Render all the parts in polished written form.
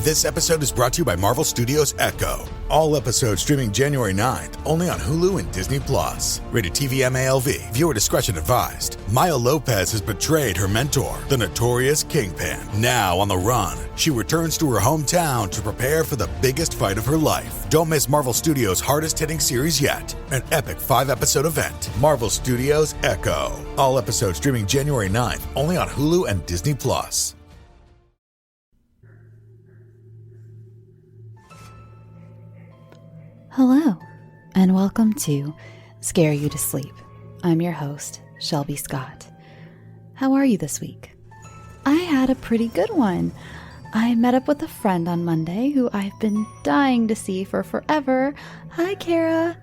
This episode is brought to you by Marvel Studios Echo. All episodes streaming January 9th, only on Hulu and Disney+. Rated TV MALV. Viewer discretion advised. Maya Lopez has betrayed her mentor, the notorious Kingpin. Now on the run, she returns to her hometown to prepare for the biggest fight of her life. Don't miss Marvel Studios' hardest-hitting series yet. An epic 5-episode event. Marvel Studios Echo. All episodes streaming January 9th, only on Hulu and Disney+. Hello, and welcome to Scare You to Sleep. I'm your host, Shelby Scott. How are you this week? I had a pretty good one. I met up with a friend on Monday who I've been dying to see for forever. Hi, Kara.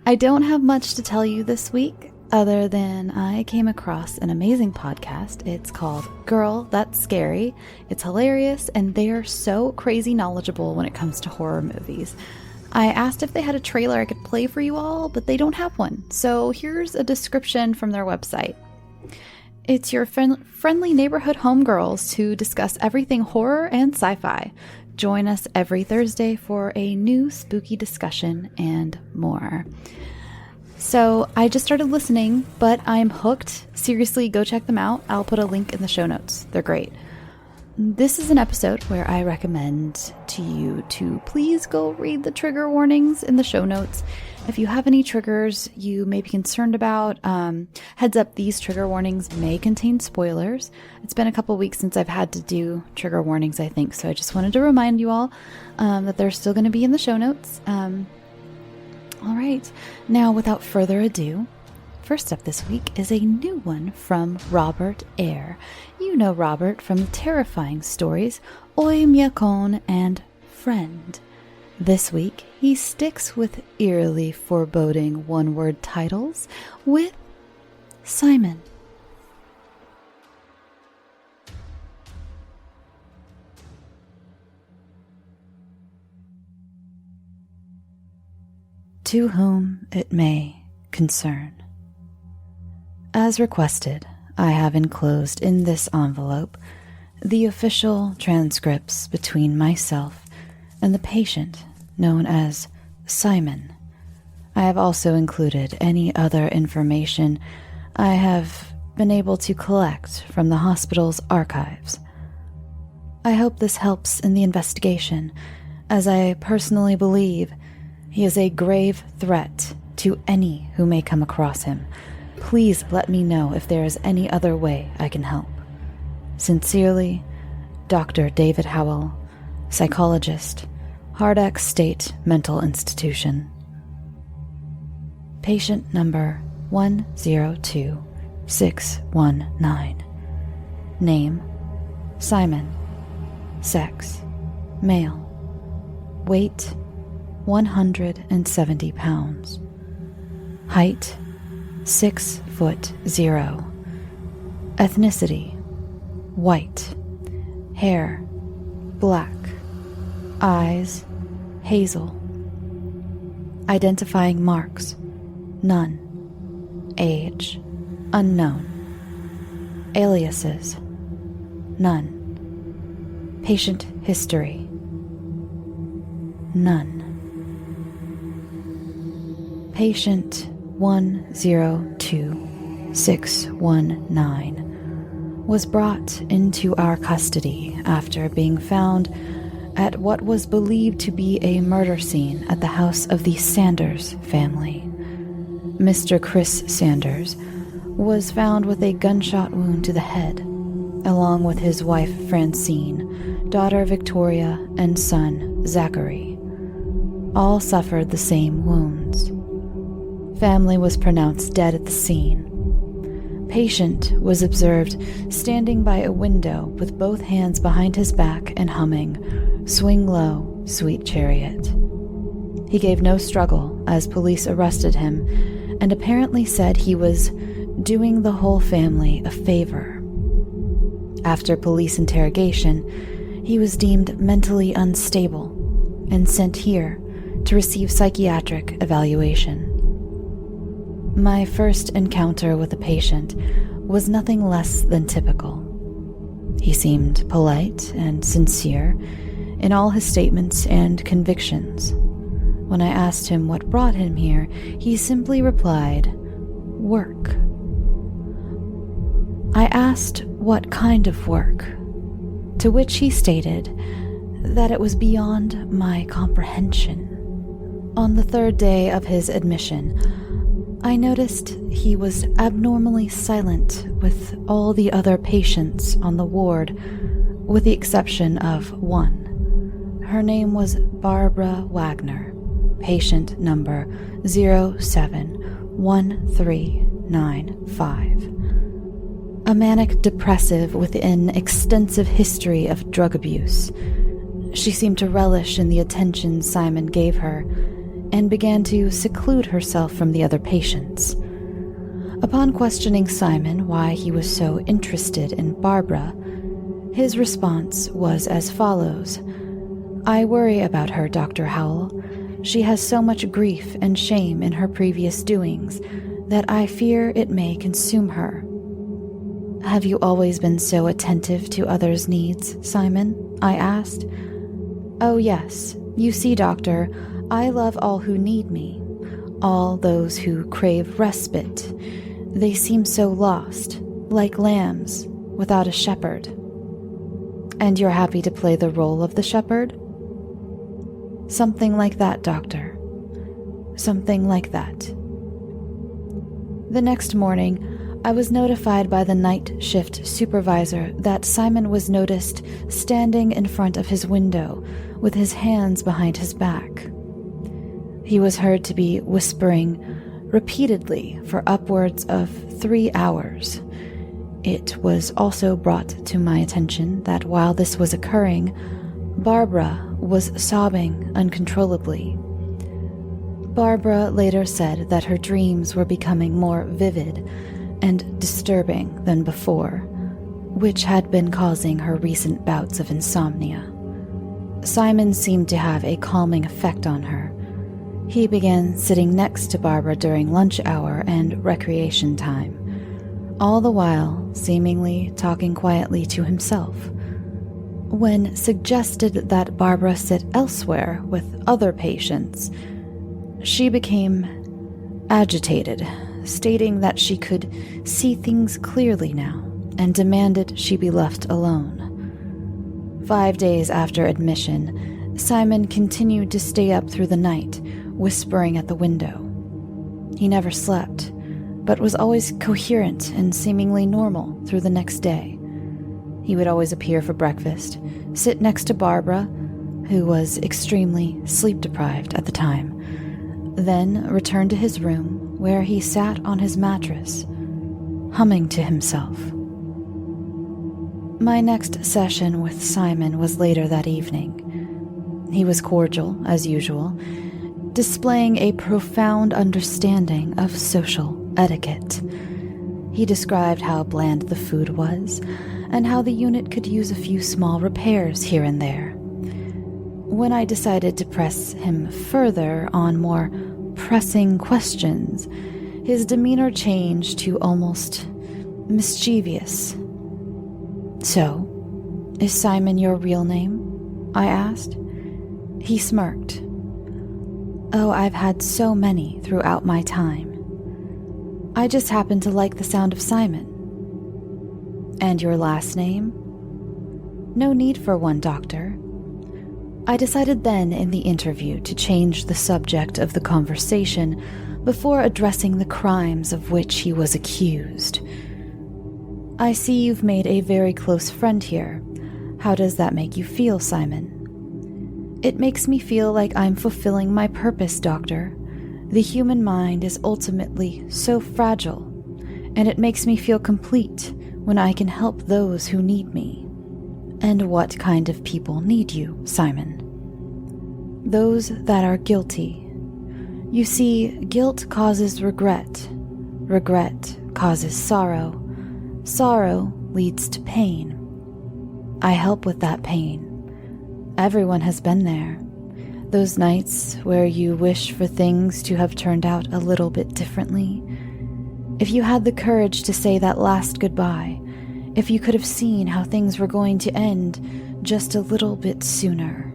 I don't have much to tell you this week, other than I came across an amazing podcast. It's called Girl, That's Scary. It's hilarious, and they are so crazy knowledgeable when it comes to horror movies. I asked if they had a trailer I could play for you all, but they don't have one. So here's a description from their website. It's your friendly neighborhood homegirls who discuss everything horror and sci-fi. Join us every Thursday for a new spooky discussion and more. So I just started listening, but I'm hooked. Seriously, go check them out. I'll put a link in the show notes. They're great. This is an episode where I recommend to you to please go read the trigger warnings in the show notes. If you have any triggers you may be concerned about, heads up, these trigger warnings may contain spoilers. It's been a couple weeks since I've had to do trigger warnings, I think, so I just wanted to remind you all that they're still going to be in the show notes. All right, now without further ado, first up this week is a new one from Robert Herr. You know Robert from the terrifying stories Oi Miacon and Friend. This week, he sticks with eerily foreboding one-word titles with Simon. To whom it may concern. As requested, I have enclosed in this envelope the official transcripts between myself and the patient known as Simon. I have also included any other information I have been able to collect from the hospital's archives. I hope this helps in the investigation, as I personally believe he is a grave threat to any who may come across him. Please let me know if there is any other way I can help. Sincerely, Dr. David Howell, psychologist, Hardack State Mental Institution. Patient number 102619. Name, Simon. Sex, male. Weight, 170 pounds. Height, 6'0". Ethnicity, white. Hair, black. Eyes, hazel. Identifying marks, none. Age, unknown. Aliases, none. Patient history, none. Patient 102619 was brought into our custody after being found at what was believed to be a murder scene at the house of the Sanders family. Mr. Chris Sanders was found with a gunshot wound to the head, along with his wife Francine, daughter Victoria, and son Zachary. All suffered the same wounds. Family was pronounced dead at the scene. Patient was observed standing by a window with both hands behind his back and humming "Swing Low, Sweet Chariot." He gave no struggle as police arrested him and apparently said he was doing the whole family a favor. After police interrogation, he was deemed mentally unstable and sent here to receive psychiatric evaluation. My first encounter with the patient was nothing less than typical. He seemed polite and sincere, in all his statements and convictions. When I asked him what brought him here, he simply replied, "Work." I asked what kind of work, to which he stated that it was beyond my comprehension. On the third day of his admission, I noticed he was abnormally silent with all the other patients on the ward, with the exception of one. Her name was Barbara Wagner, patient number 071395. A manic depressive with an extensive history of drug abuse. She seemed to relish in the attention Simon gave her and began to seclude herself from the other patients. Upon questioning Simon why he was so interested in Barbara, his response was as follows: "I worry about her, Dr. Howell. She has so much grief and shame in her previous doings that I fear it may consume her." "Have you always been so attentive to others' needs, Simon?" I asked. "Oh yes. You see, Doctor, I love all who need me, all those who crave respite. They seem so lost, like lambs without a shepherd." "And you're happy to play the role of the shepherd?" "Something like that, Doctor. Something like that." The next morning, I was notified by the night shift supervisor that Simon was noticed standing in front of his window with his hands behind his back. He was heard to be whispering repeatedly for upwards of 3 hours. It was also brought to my attention that while this was occurring, Barbara was sobbing uncontrollably. Barbara later said that her dreams were becoming more vivid and disturbing than before, which had been causing her recent bouts of insomnia. Simon seemed to have a calming effect on her. He began sitting next to Barbara during lunch hour and recreation time, all the while seemingly talking quietly to himself. When suggested that Barbara sit elsewhere with other patients, she became agitated, stating that she could see things clearly now and demanded she be left alone. 5 days after admission, Simon continued to stay up through the night, whispering at the window. He never slept, but was always coherent and seemingly normal through the next day. He would always appear for breakfast, sit next to Barbara, who was extremely sleep-deprived at the time, then return to his room, where he sat on his mattress, humming to himself. My next session with Simon was later that evening. He was cordial, as usual, displaying a profound understanding of social etiquette. He described how bland the food was, and how the unit could use a few small repairs here and there. When I decided to press him further on more pressing questions, his demeanor changed to almost mischievous. "So, is Simon your real name?" I asked. He smirked. "Oh, I've had so many throughout my time. I just happen to like the sound of Simon." "And your last name?" "No need for one, Doctor." I decided then in the interview to change the subject of the conversation before addressing the crimes of which he was accused. "I see you've made a very close friend here. How does that make you feel, Simon?" "It makes me feel like I'm fulfilling my purpose, Doctor. The human mind is ultimately so fragile, and it makes me feel complete when I can help those who need me." "And what kind of people need you, Simon?" "Those that are guilty. You see, guilt causes regret. Regret causes sorrow. Sorrow leads to pain. I help with that pain. Everyone has been there. Those nights where you wish for things to have turned out a little bit differently. If you had the courage to say that last goodbye, if you could have seen how things were going to end just a little bit sooner.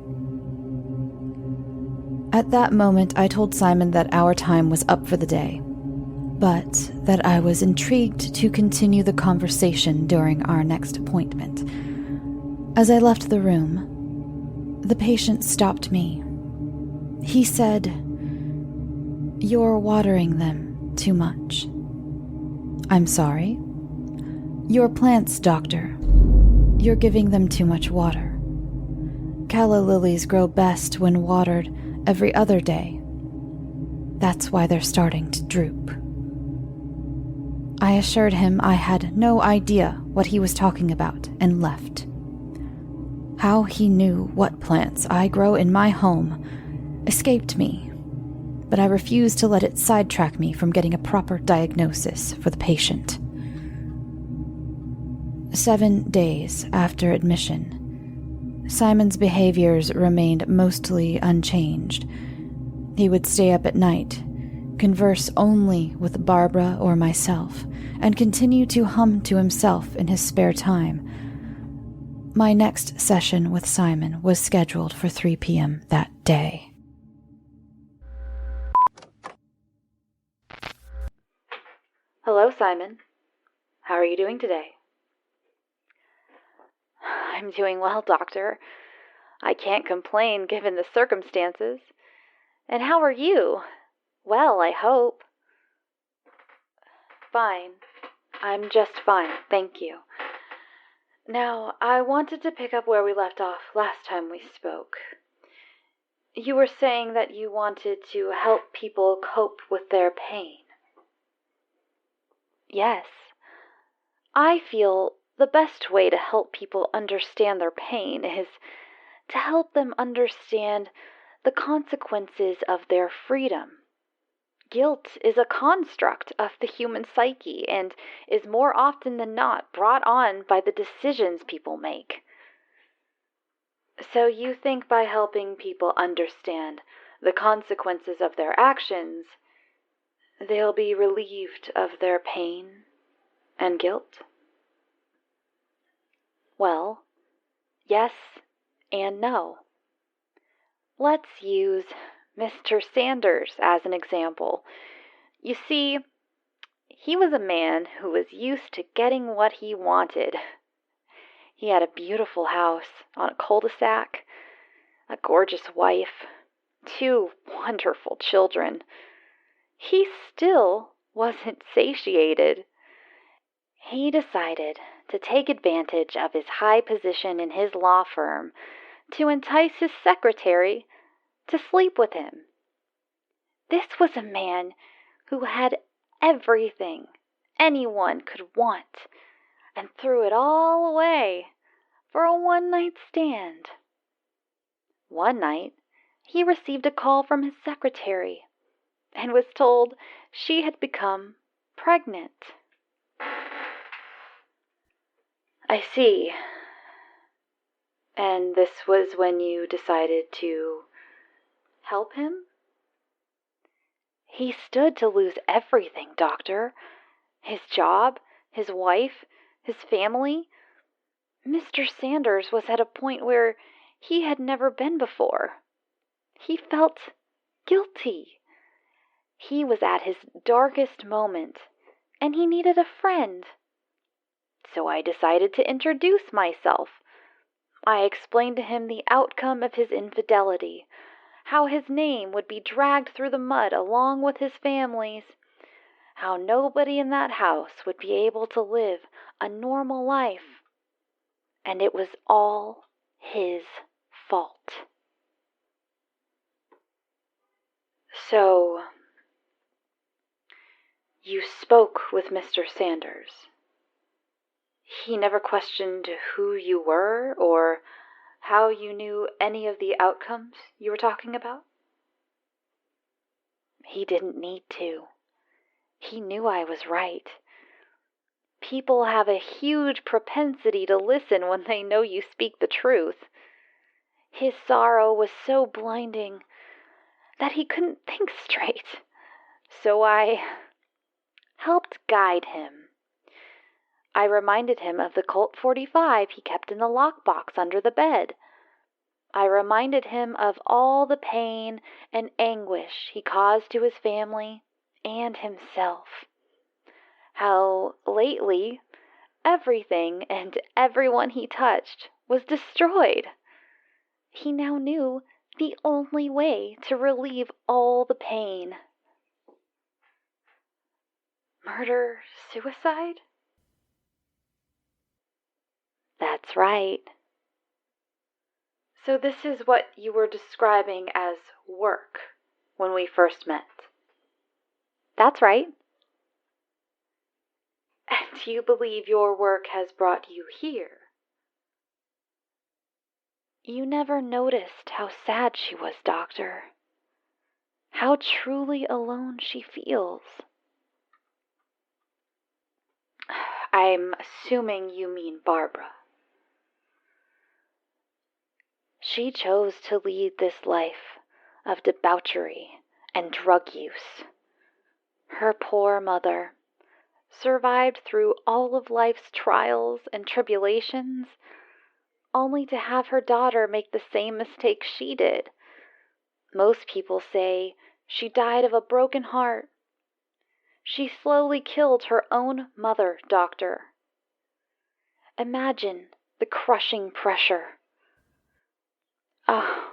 At that moment, I told Simon that our time was up for the day, but that I was intrigued to continue the conversation during our next appointment. As I left the room, the patient stopped me. He said, "You're watering them too much." "I'm sorry?" "Your plants, doctor. You're giving them too much water. Calla lilies grow best when watered every other day. That's why they're starting to droop." I assured him I had no idea what he was talking about and left. How he knew what plants I grow in my home escaped me, but I refused to let it sidetrack me from getting a proper diagnosis for the patient. 7 days after admission, Simon's behaviors remained mostly unchanged. He would stay up at night, converse only with Barbara or myself, and continue to hum to himself in his spare time. My next session with Simon was scheduled for 3 p.m. that day. Hello, Simon. How are you doing today? I'm doing well, doctor. I can't complain given the circumstances. And how are you? Well, I hope. Fine. I'm just fine, thank you. Now, I wanted to pick up where we left off last time we spoke. You were saying that you wanted to help people cope with their pain. Yes. I feel the best way to help people understand their pain is to help them understand the consequences of their freedom. Guilt is a construct of the human psyche and is more often than not brought on by the decisions people make. So you think by helping people understand the consequences of their actions, they'll be relieved of their pain and guilt? Well, yes and no. Let's use Mr. Sanders as an example. You see, he was a man who was used to getting what he wanted. He had a beautiful house on a cul-de-sac, a gorgeous wife, 2 wonderful children. He still wasn't satiated. He decided to take advantage of his high position in his law firm to entice his secretary to sleep with him. This was a man who had everything anyone could want and threw it all away for a one-night stand. One night, he received a call from his secretary and was told she had become pregnant. I see. And this was when you decided to help him? He stood to lose everything, doctor. His job, his wife, his family. Mr. Sanders was at a point where he had never been before. He felt guilty. He was at his darkest moment, and he needed a friend. So I decided to introduce myself. I explained to him the outcome of his infidelity, how his name would be dragged through the mud along with his family's, how nobody in that house would be able to live a normal life. And it was all his fault. So, you spoke with Mr. Sanders. He never questioned who you were or how you knew any of the outcomes you were talking about? He didn't need to. He knew I was right. People have a huge propensity to listen when they know you speak the truth. His sorrow was so blinding that he couldn't think straight. So I helped guide him. I reminded him of the Colt 45 he kept in the lockbox under the bed. I reminded him of all the pain and anguish he caused to his family and himself. How lately everything and everyone he touched was destroyed. He now knew the only way to relieve all the pain. Murder, suicide? That's right. So this is what you were describing as work when we first met. That's right. And you believe your work has brought you here? You never noticed how sad she was, Doctor. How truly alone she feels. I'm assuming you mean Barbara. She chose to lead this life of debauchery and drug use. Her poor mother survived through all of life's trials and tribulations, only to have her daughter make the same mistake she did. Most people say she died of a broken heart. She slowly killed her own mother, Doctor. Imagine the crushing pressure. Oh.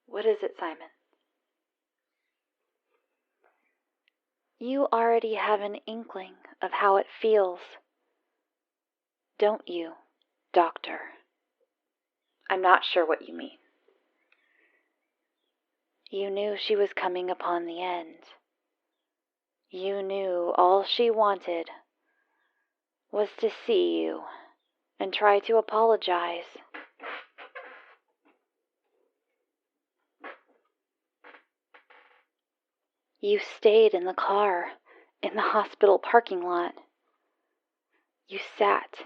What is it, Simon? You already have an inkling of how it feels, don't you, Doctor? I'm not sure what you mean. You knew she was coming upon the end. You knew all she wanted was to see you and try to apologize. You stayed in the car in the hospital parking lot. You sat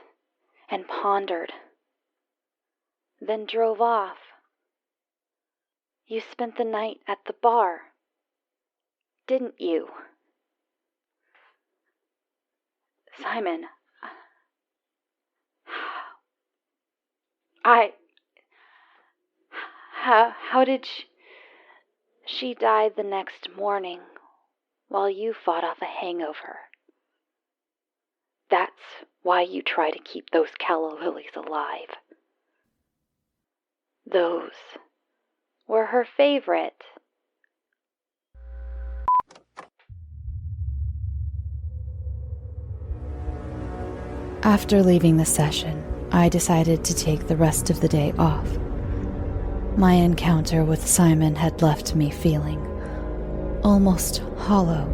and pondered, then drove off. You spent the night at the bar, didn't you? Simon, how did she died the next morning while you fought off a hangover. That's why you try to keep those calla lilies alive. Those were her favorite. After leaving the session, I decided to take the rest of the day off. My encounter with Simon had left me feeling almost hollow.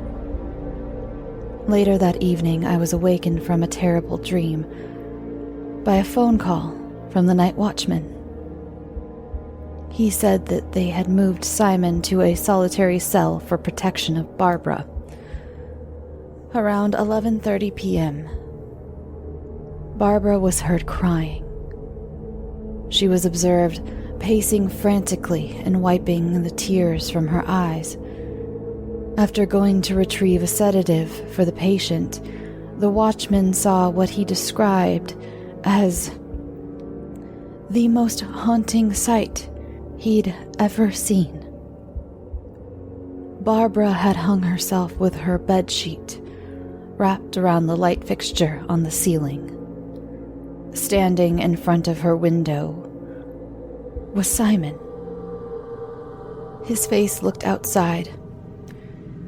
Later that evening, I was awakened from a terrible dream by a phone call from the night watchman. He said that they had moved Simon to a solitary cell for protection of Barbara. Around 11:30 p.m., Barbara was heard crying. She was observed pacing frantically and wiping the tears from her eyes. After going to retrieve a sedative for the patient, the watchman saw what he described as the most haunting sight he'd ever seen. Barbara had hung herself with her bedsheet wrapped around the light fixture on the ceiling. Standing in front of her window was Simon. His face looked outside,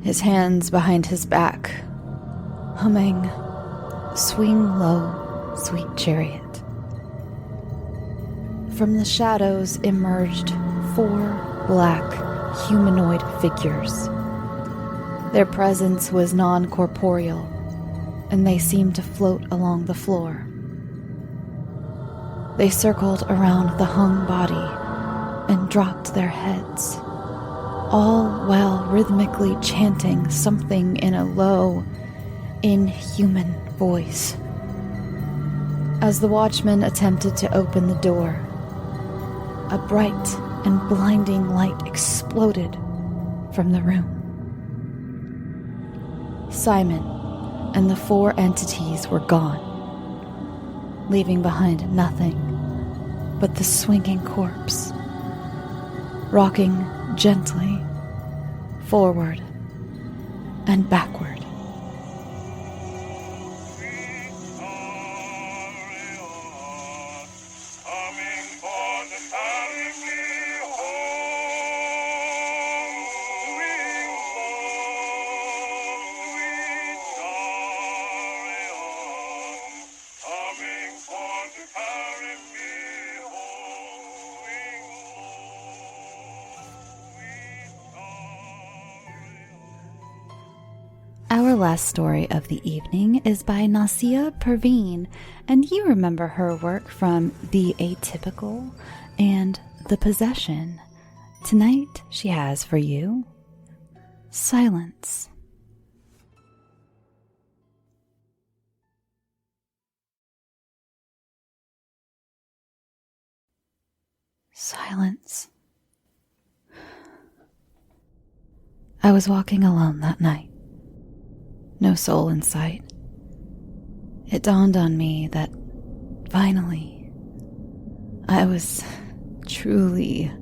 his hands behind his back, humming "Swing Low, Sweet Chariot." From the shadows emerged 4 black humanoid figures. Their presence was non-corporeal, and they seemed to float along the floor. They circled around the hung body and dropped their heads, all while rhythmically chanting something in a low, inhuman voice. As the watchman attempted to open the door, a bright and blinding light exploded from the room. Simon and the 4 entities were gone, leaving behind nothing but the swinging corpse, rocking gently forward and backward. Our last story of the evening is by Nazia Pervin, and you remember her work from The Atypical and The Possession. Tonight she has for you Silence. Silence. I was walking alone that night. No soul in sight. It dawned on me that finally I was truly,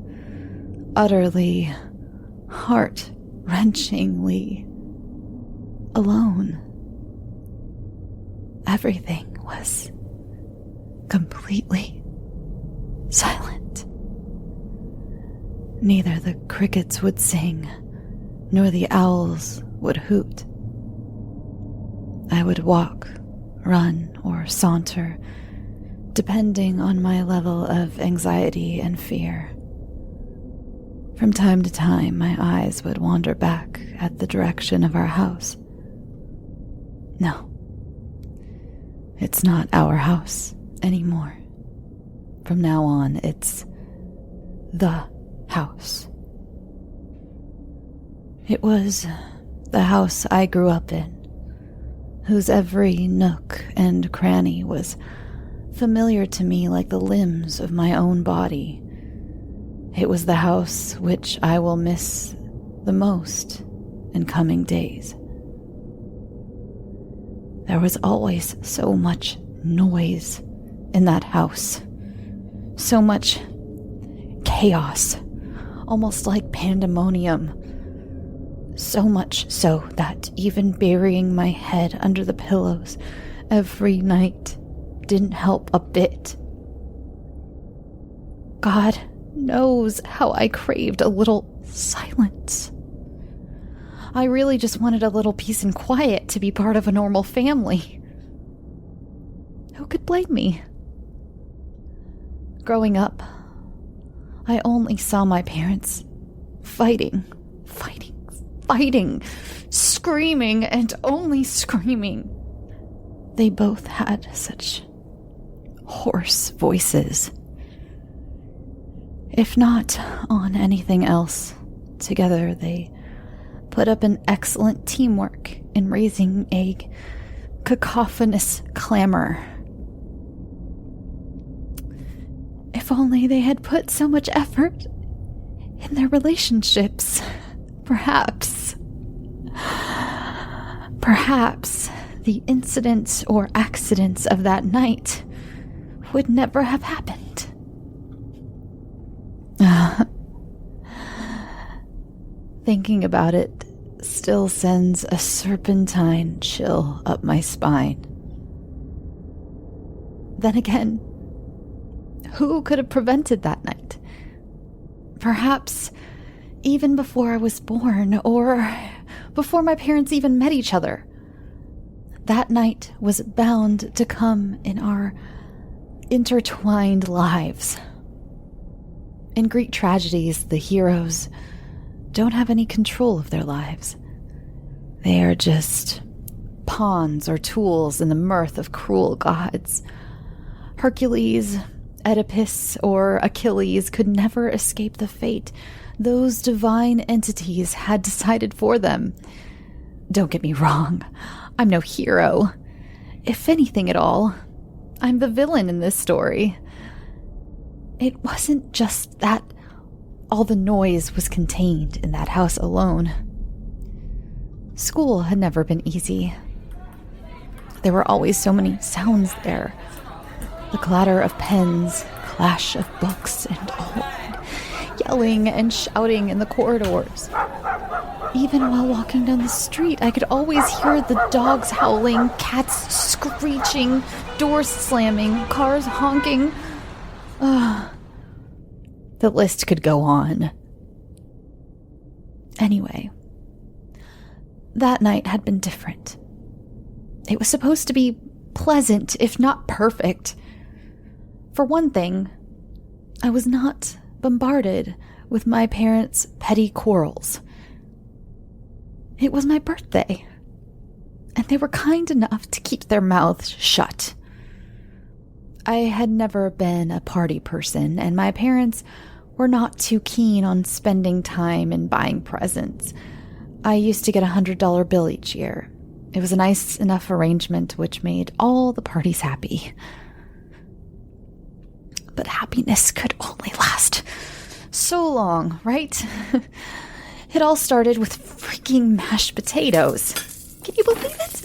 utterly, heart-wrenchingly alone. Everything was completely silent. Neither the crickets would sing, nor the owls would hoot. I would walk, run, or saunter, depending on my level of anxiety and fear. From time to time, my eyes would wander back at the direction of our house. No, it's not our house anymore. From now on, it's the house. It was the house I grew up in, whose every nook and cranny was familiar to me like the limbs of my own body. It was the house which I will miss the most in coming days. There was always so much noise in that house, so much chaos, almost like pandemonium. So much so that even burying my head under the pillows every night didn't help a bit. God knows how I craved a little silence. I really just wanted a little peace and quiet to be part of a normal family. Who could blame me? Growing up, I only saw my parents fighting, screaming, and only screaming. They both had such hoarse voices. If not on anything else, together they put up an excellent teamwork in raising a cacophonous clamor. If only they had put so much effort in their relationships, Perhaps the incidents or accidents of that night would never have happened. Thinking about it still sends a serpentine chill up my spine. Then again, who could have prevented that night? Perhaps even before I was born, or before my parents even met each other. That night was bound to come in our intertwined lives. In Greek tragedies, the heroes don't have any control of their lives. They are just pawns or tools in the mirth of cruel gods. Hercules, Oedipus, or Achilles could never escape the fate those divine entities had decided for them. Don't get me wrong, I'm no hero. If anything at all, I'm the villain in this story. It wasn't just that all the noise was contained in that house alone. School had never been easy. There were always so many sounds there. The clatter of pens, clash of books and all yelling and shouting in the corridors. Even while walking down the street, I could always hear the dogs howling, cats screeching, doors slamming, cars honking. The list could go on. Anyway, that night had been different. It was supposed to be pleasant, if not perfect. For one thing, I was not bombarded with my parents' petty quarrels. It was my birthday, and they were kind enough to keep their mouths shut. I had never been a party person, and my parents were not too keen on spending time and buying presents. I used to get a $100 bill each year. It was a nice enough arrangement which made all the parties happy. But happiness could only last so long, right? It all started with freaking mashed potatoes. Can you believe it?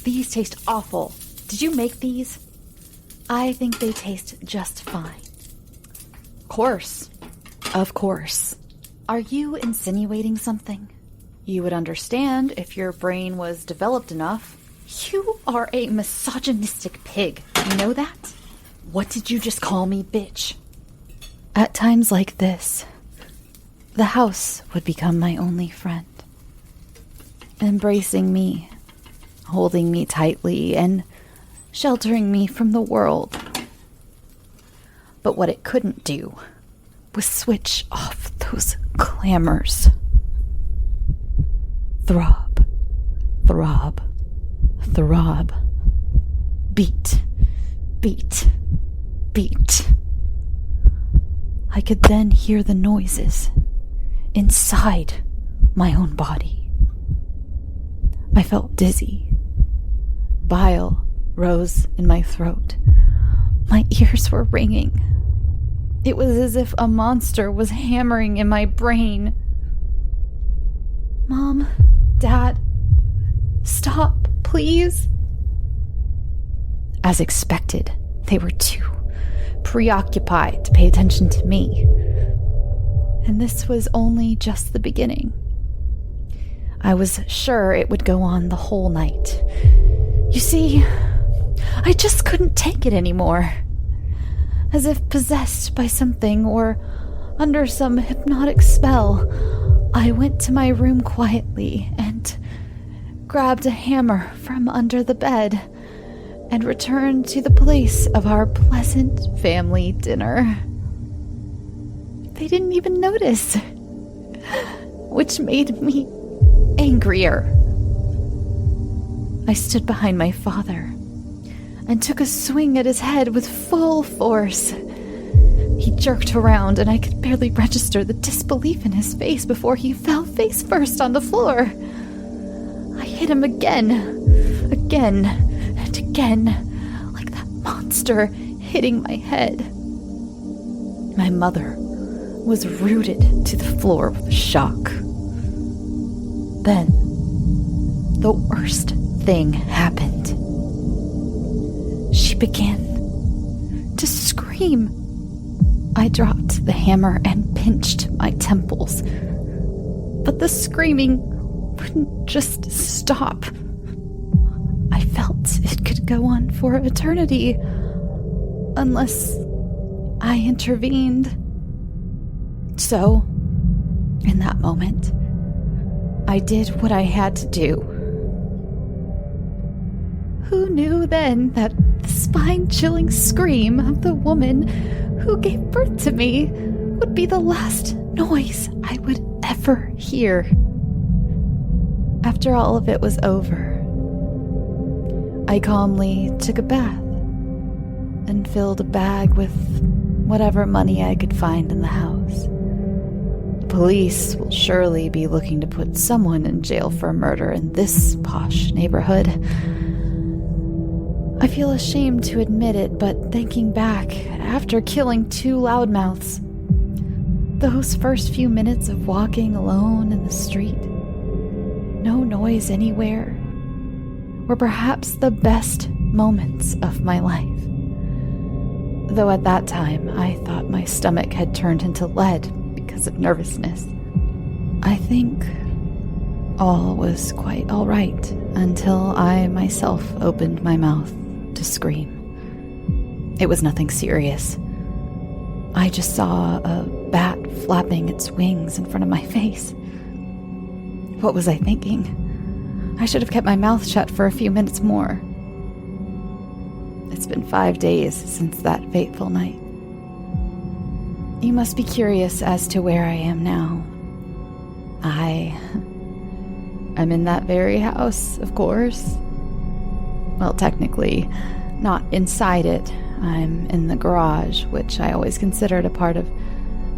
These taste awful. Did you make these? I think they taste just fine. Of course. Are you insinuating something? You would understand if your brain was developed enough. You are a misogynistic pig. You know that? What did you just call me, bitch? At times like this, the house would become my only friend. Embracing me, holding me tightly, and sheltering me from the world. But what it couldn't do was switch off those clamors. Throb, throb, throb. Beat, beat, beat. I could then hear the noises inside my own body. I felt dizzy. Bile rose in my throat. My ears were ringing. It was as if a monster was hammering in my brain. Mom, Dad, stop, please. As expected, they were too preoccupied to pay attention to me. And this was only just the beginning. I was sure it would go on the whole night. You see, I just couldn't take it anymore. As if possessed by something or under some hypnotic spell, I went to my room quietly and grabbed a hammer from under the bed and returned to the place of our pleasant family dinner. They didn't even notice, which made me angrier. I stood behind my father and took a swing at his head with full force. He jerked around, and I could barely register the disbelief in his face before he fell face first on the floor. I hit him again, and again, like that monster hitting my head. My mother was rooted to the floor with shock. Then, the worst thing happened. She began to scream. I dropped the hammer and pinched my temples. But the screaming wouldn't just stop. I felt it could go on for eternity unless I intervened. So, in that moment, I did what I had to do. Who knew then that the spine-chilling scream of the woman who gave birth to me would be the last noise I would ever hear? After all of it was over, I calmly took a bath and filled a bag with whatever money I could find in the house. Police will surely be looking to put someone in jail for murder in this posh neighborhood. I feel ashamed to admit it, but thinking back, after killing two loudmouths, those first few minutes of walking alone in the street, no noise anywhere, were perhaps the best moments of my life. though at that time I thought my stomach had turned into lead because of nervousness. I think all was quite all right until I myself opened my mouth to scream. It was nothing serious. I just saw a bat flapping its wings in front of my face. What was I thinking? I should have kept my mouth shut for a few minutes more. It's been 5 days since that fateful night. You must be curious as to where I am now. I'm in that very house, of course. Well, technically, not inside it. I'm in the garage, which I always considered a part of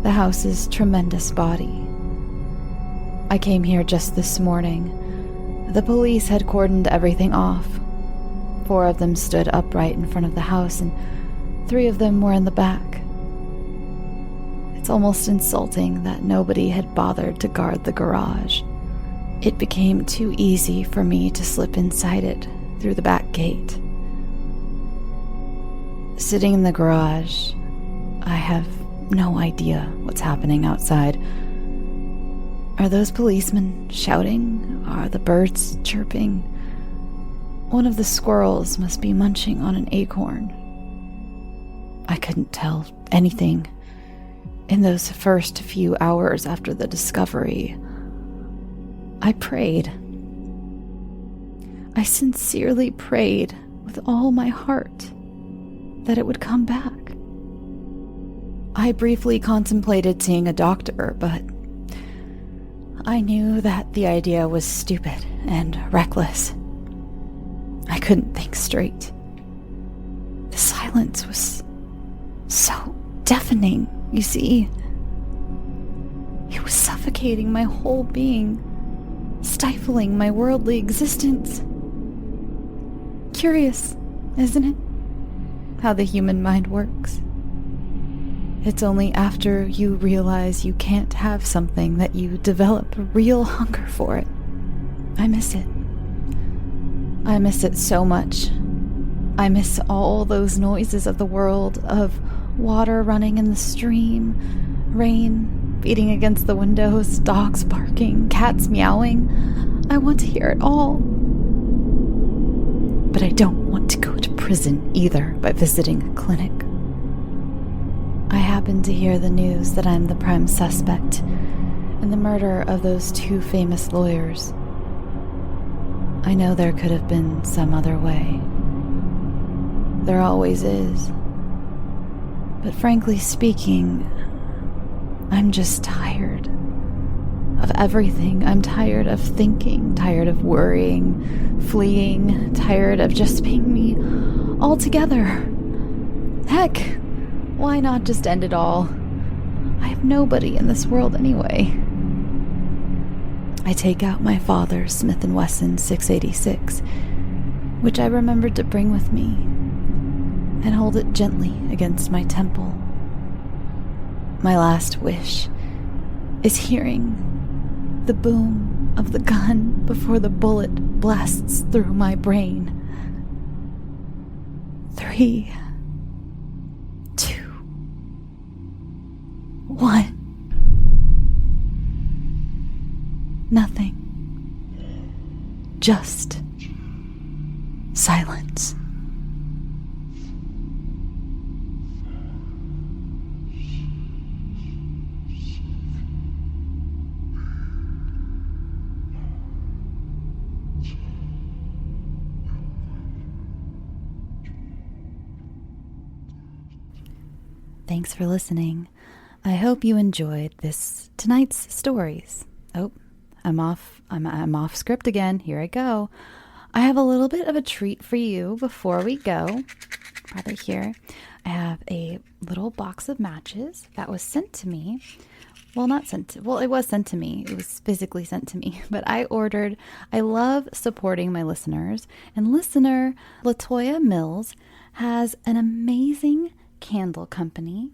the house's tremendous body. I came here just this morning. The police had cordoned everything off. 4 of them stood upright in front of the house, and 3 of them were in the back. It's almost insulting that nobody had bothered to guard the garage. It became too easy for me to slip inside it through the back gate. Sitting in the garage, I have no idea what's happening outside. Are those policemen shouting? Are the birds chirping? One of the squirrels must be munching on an acorn. I couldn't tell anything. In those first few hours after the discovery, I prayed. I sincerely prayed with all my heart that it would come back. I briefly contemplated seeing a doctor, but I knew that the idea was stupid and reckless. I couldn't think straight. The silence was so deafening, you see. It was suffocating my whole being, stifling my worldly existence. Curious, isn't it? How the human mind works. It's only after you realize you can't have something that you develop a real hunger for it. I miss it. I miss it so much. I miss all those noises of the world, of water running in the stream, rain beating against the windows, dogs barking, cats meowing. I want to hear it all. But I don't want to go to prison either by visiting a clinic. I happened to hear the news that I'm the prime suspect in the murder of those 2 famous lawyers. I know there could have been some other way. There always is. But frankly speaking, I'm just tired of everything. I'm tired of thinking, tired of worrying, fleeing, tired of just being me altogether. Heck, why not just end it all? I have nobody in this world anyway. I take out my father's Smith & Wesson 686, which I remembered to bring with me, and hold it gently against my temple. My last wish is hearing the boom of the gun before the bullet blasts through my brain. 3, 2, 1. Nothing. Just silence. Thanks for listening. I hope you enjoyed tonight's stories. Oh, I'm off script again. Here I go. I have a little bit of a treat for you before we go. Right here, I have a little box of matches that was sent to me. Well, it was sent to me. It was physically sent to me, but I love supporting my listeners, and listener Latoya Mills has an amazing candle company,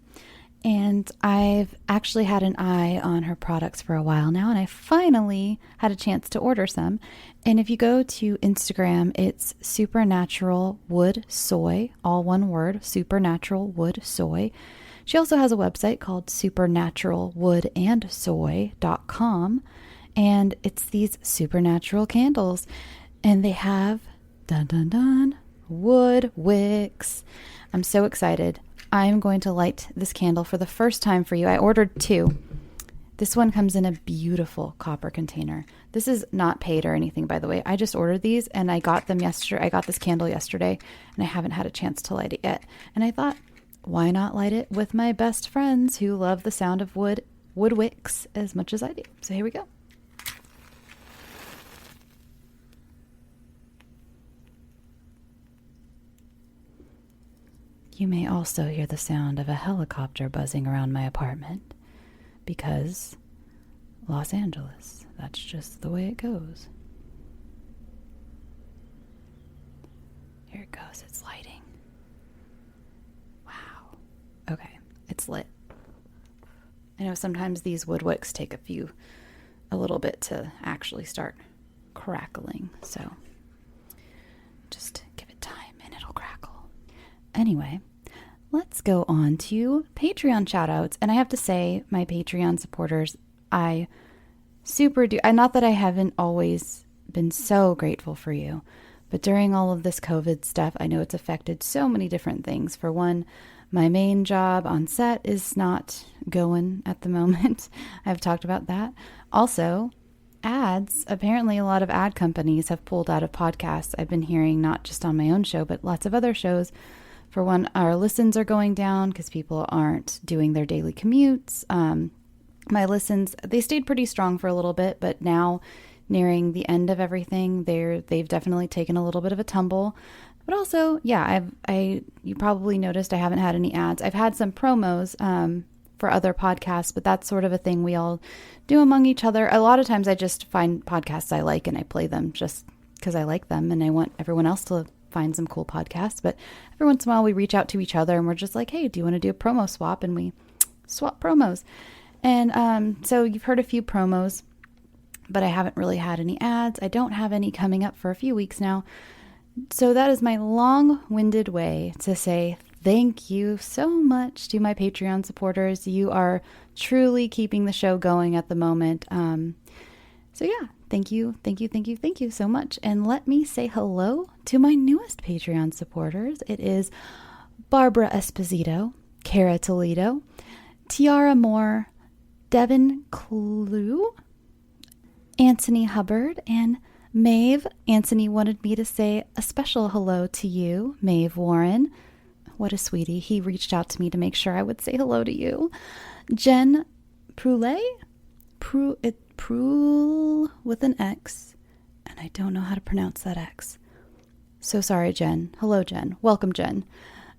And I've actually had an eye on her products for a while now, and I finally had a chance to order some. And if you go to Instagram, it's Supernatural Wood Soy, all one word, Supernatural Wood Soy. She also has a website called supernaturalwoodandsoy.com, and it's these supernatural candles. And they have, dun dun dun, wood wicks. I'm so excited. I'm going to light this candle for the first time for you. I ordered 2. This one comes in a beautiful copper container. This is not paid or anything, by the way. I just ordered these and I got them yesterday. I got this candle yesterday and I haven't had a chance to light it yet. And I thought, why not light it with my best friends who love the sound of wood wicks as much as I do. So here we go. You may also hear the sound of a helicopter buzzing around my apartment because Los Angeles, that's just the way it goes. Here it goes, it's lighting. Wow. Okay, it's lit. I know sometimes these wood wicks take a little bit to actually start crackling, so just give it time and it'll crackle. Anyway, let's go on to Patreon shoutouts. And I have to say, my Patreon supporters, I super do. Not that I haven't always been so grateful for you, but during all of this COVID stuff, I know it's affected so many different things. For one, my main job on set is not going at the moment. I've talked about that. Also, ads. Apparently, a lot of ad companies have pulled out of podcasts. I've been hearing not just on my own show, but lots of other shows. For one, our listens are going down because people aren't doing their daily commutes. My listens, they stayed pretty strong for a little bit, but now nearing the end of everything, they've definitely taken a little bit of a tumble. But also, yeah, you probably noticed I haven't had any ads. I've had some promos for other podcasts, but that's sort of a thing we all do among each other. A lot of times I just find podcasts I like and I play them just because I like them and I want everyone else to find some cool podcasts. But every once in a while we reach out to each other and we're just like, hey, do you want to do a promo swap? And we swap promos. And so you've heard a few promos, but I haven't really had any ads. I don't have any coming up for a few weeks now. So that is my long-winded way to say thank you so much to my Patreon supporters. You are truly keeping the show going at the moment. So yeah, thank you so much. And let me say hello to my newest Patreon supporters. It is Barbara Esposito, Cara Toledo, Tiara Moore, Devin Clue, Anthony Hubbard, and Maeve. Anthony wanted me to say a special hello to you, Maeve Warren. What a sweetie. He reached out to me to make sure I would say hello to you. Jen Prule with an X, and I don't know how to pronounce that X. So sorry, Jen. Hello, Jen. Welcome, Jen.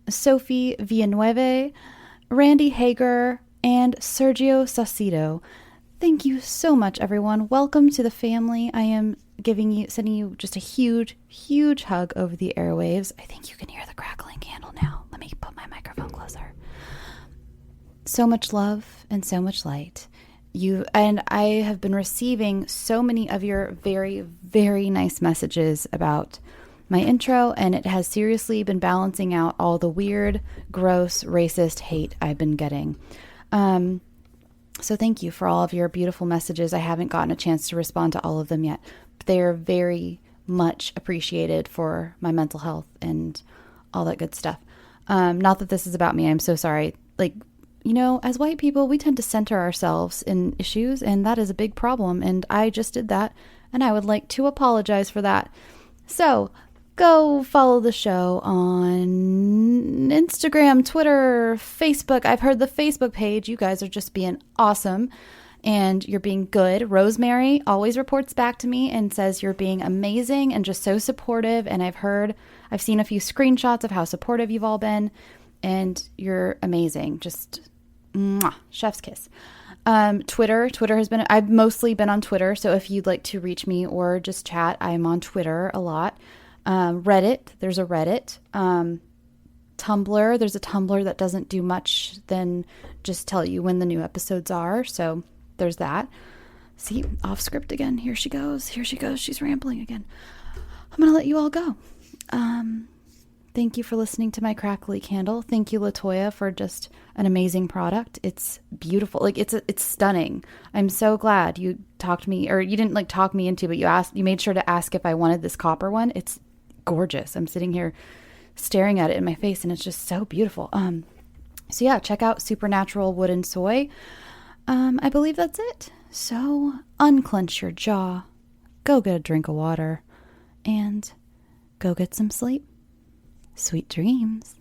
Sophie Villanueve, Randy Hager, and Sergio Saucedo. Thank you so much, everyone. Welcome to the family. I am sending you just a huge, huge hug over the airwaves. I think you can hear the crackling candle now. Let me put my microphone closer. So much love and so much light. I have been receiving so many of your very, very nice messages about my intro, and it has seriously been balancing out all the weird, gross, racist hate I've been getting. So thank you for all of your beautiful messages. I haven't gotten a chance to respond to all of them yet. They're very much appreciated for my mental health and all that good stuff. Not that this is about me. I'm so sorry. As white people, we tend to center ourselves in issues, and that is a big problem. And I just did that, and I would like to apologize for that. So go follow the show on Instagram, Twitter, Facebook. I've heard the Facebook page. You guys are just being awesome and you're being good. Rosemary always reports back to me and says you're being amazing and just so supportive. And I've seen a few screenshots of how supportive you've all been, and you're amazing. Just mwah, chef's kiss. Twitter has been, I've mostly been on Twitter. So if you'd like to reach me or just chat, I'm on Twitter a lot. Reddit, there's a Reddit. Tumblr. There's a Tumblr that doesn't do much than just tell you when the new episodes are. So there's that. See, off script again. Here she goes. She's rambling again. I'm going to let you all go. Thank you for listening to my crackly candle. Thank you, LaToya, for just an amazing product. It's beautiful. Like, it's stunning. I'm so glad you talked me, or you didn't like talk me into, but you made sure to ask if I wanted this copper one. It's gorgeous. I'm sitting here staring at it in my face, and it's just so beautiful. So yeah, check out Supernatural Wood and Soy. I believe that's it. So unclench your jaw, go get a drink of water, and go get some sleep. Sweet dreams.